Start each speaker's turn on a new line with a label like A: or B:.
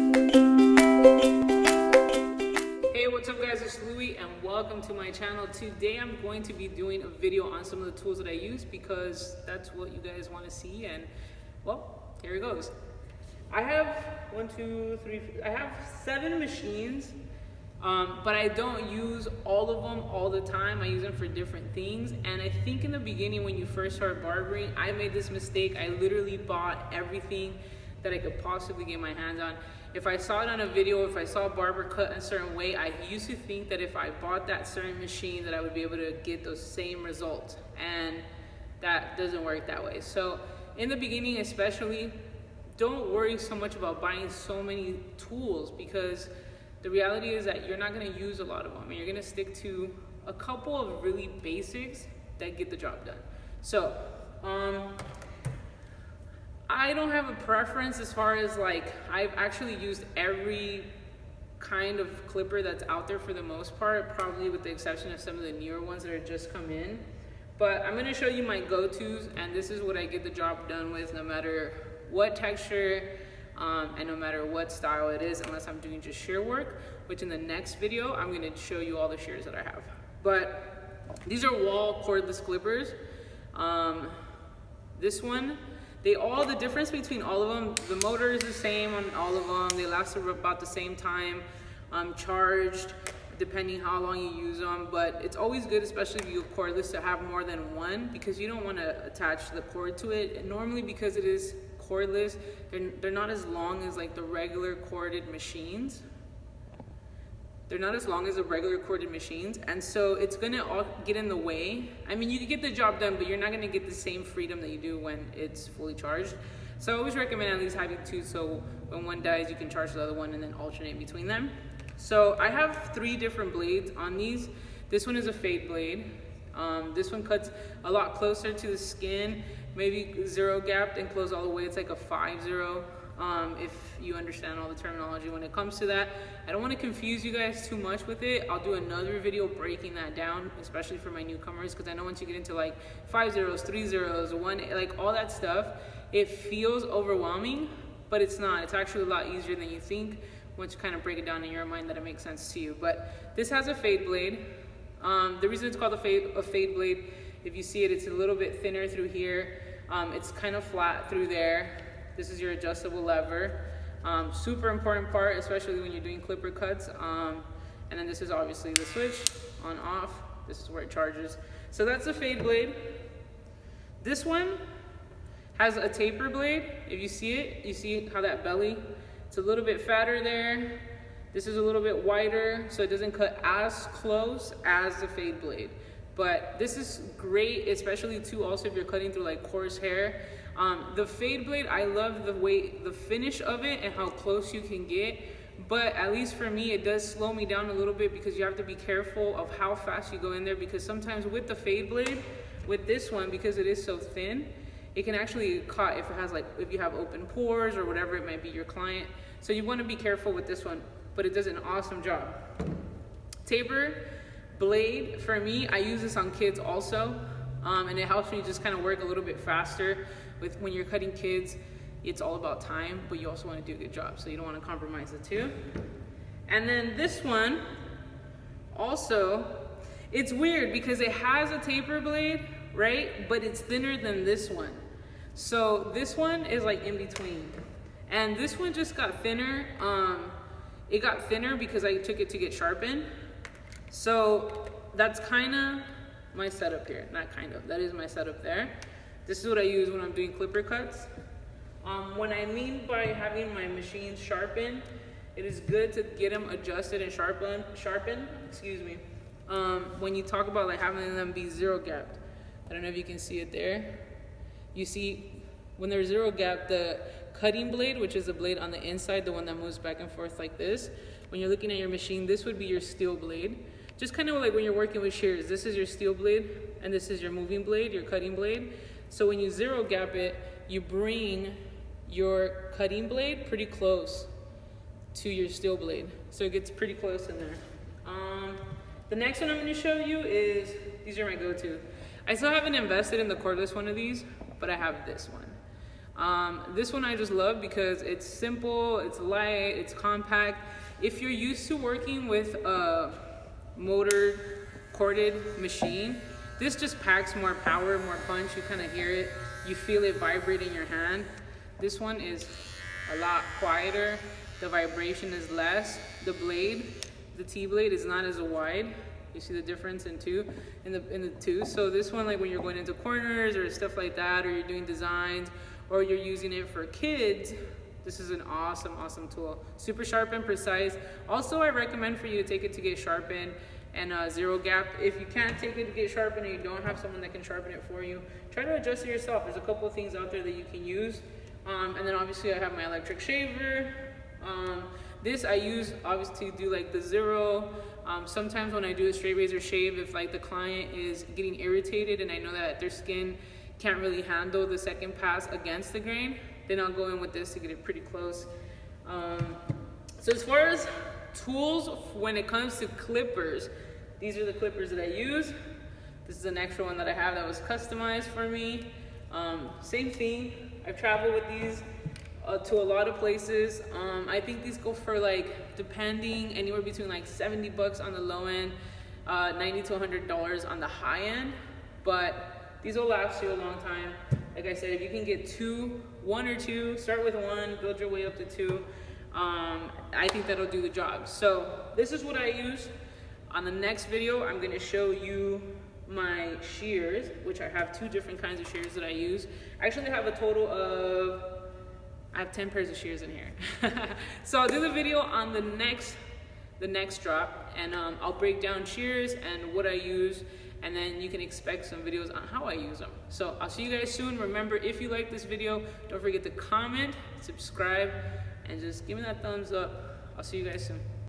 A: What's up guys, it's Louie and welcome to my channel. Today I'm going to be doing a video on some of the tools that I use because that's what you guys want to see, and well, here it goes. I have 7 machines, but I don't use all of them all the time. I use them for different things, and I think in the beginning when you first start barbering, I made this mistake. I literally bought everything that I could possibly get my hands on. If I saw it on a video, if I saw a barber cut a certain way, I used to think that if I bought that certain machine that I would be able to get those same results, and that doesn't work that way. So in the beginning especially, don't worry so much about buying so many tools, because the reality is that you're not going to use a lot of them and you're going to stick to a couple of really basics that get the job done. So I don't have a preference as far as, like, I've actually used every kind of clipper that's out there for the most part, probably with the exception of some of the newer ones that are just come in. But I'm going to show you my go-tos, and this is what I get the job done with no matter what texture and no matter what style it is, unless I'm doing just shear work, which in the next video I'm going to show you all the shears that I have. But these are wall cordless clippers. This one, the difference between all of them, the motor is the same on all of them. They last about the same time, charged, depending how long you use them. But it's always good, especially if you have cordless, to have more than one, because you don't want to attach the cord to it. And normally, because it is cordless, they're not as long as like the regular corded machines. They're not as long as the regular corded machines, and so it's gonna all get in the way. I mean, you can get the job done, but you're not gonna get the same freedom that you do when it's fully charged. So I always recommend at least having 2, so when one dies, you can charge the other one and then alternate between them. So I have 3 different blades on these. This one is a fade blade. This one cuts a lot closer to the skin, maybe 0 gapped and close all the way. It's like a 5-0. If you understand all the terminology when it comes to that. I don't want to confuse you guys too much with it. I'll do another video breaking that down, especially for my newcomers, because I know once you get into like 5 zeros, 3 zeros, 1, like all that stuff, it feels overwhelming, but it's not. It's actually a lot easier than you think once you kind of break it down in your mind that it makes sense to you. But this has a fade blade. The reason it's called a fade blade, if you see it, it's a little bit thinner through here. It's kind of flat through there. This is your adjustable lever. Super important part, especially when you're doing clipper cuts. And then this is obviously the switch, on, off. This is where it charges. So that's a fade blade. This one has a taper blade. If you see it, you see how that belly, it's a little bit fatter there. This is a little bit wider, so it doesn't cut as close as the fade blade. But this is great, especially too, also if you're cutting through like coarse hair. The fade blade, I love the finish of it and how close you can get, but at least for me, it does slow me down a little bit because you have to be careful of how fast you go in there, because sometimes with the fade blade, with this one, because it is so thin, it can actually get caught if you have open pores or whatever it might be your client. So you want to be careful with this one, but it does an awesome job. Taper blade, for me, I use this on kids also, and it helps me just kind of work a little bit faster. When you're cutting kids, it's all about time, but you also want to do a good job, so you don't want to compromise the two. And then this one, also, it's weird because it has a taper blade, right? But it's thinner than this one. So this one is like in between. And this one just got thinner. It got thinner because I took it to get sharpened. So that's kind of my setup here. Not kind of, that is my setup there. This is what I use when I'm doing clipper cuts. When I mean by having my machines sharpened, it is good to get them adjusted and sharpened, excuse me. When you talk about like having them be 0 gapped, I don't know if you can see it there. You see, when they're 0 gapped, the cutting blade, which is the blade on the inside, the one that moves back and forth like this, when you're looking at your machine, this would be your steel blade. Just kind of like when you're working with shears, this is your steel blade, and this is your moving blade, your cutting blade. So when you 0 gap it, you bring your cutting blade pretty close to your steel blade. So it gets pretty close in there. The next one I'm going to show you is, these are my go-to. I still haven't invested in the cordless one of these, but I have this one. This one I just love because it's simple, it's light, it's compact. If you're used to working with a motor corded machine, this just packs more power, more punch. You kind of hear it, you feel it vibrate in your hand. This one is a lot quieter. The vibration is less. The blade, the T-blade, is not as wide. You see the difference in the two. So this one, like when you're going into corners or stuff like that, or you're doing designs, or you're using it for kids, this is an awesome tool. Super sharp and precise. Also, I recommend for you to take it to get sharpened and zero gap. If you can't take it to get sharpened and you don't have someone that can sharpen it for you, try to adjust it yourself. There's a couple of things out there that you can use. And then obviously I have my electric shaver. This I use obviously to do like the zero. Sometimes when I do a straight razor shave, if like the client is getting irritated and I know that their skin can't really handle the second pass against the grain, then I'll go in with this to get it pretty close. So as far as tools, when it comes to clippers, these are the clippers that I use. This is an extra one that I have that was customized for me. Same thing, I've traveled with these to a lot of places. I think these go for like, depending, anywhere between like $70 on the low end, $90 to $100 on the high end. But these will last you a long time. Like I said, if you can get one or two, start with one, build your way up to two. I think that'll do the job. So this is what I use. On the next video, I'm gonna show you my shears, which I have 2 different kinds of shears that I use. I actually have a total of, I have 10 pairs of shears in here. So I'll do the video on the next drop, and I'll break down shears and what I use, and then you can expect some videos on how I use them. So I'll see you guys soon. Remember, if you like this video, don't forget to comment, subscribe, and just give me that thumbs up. I'll see you guys soon.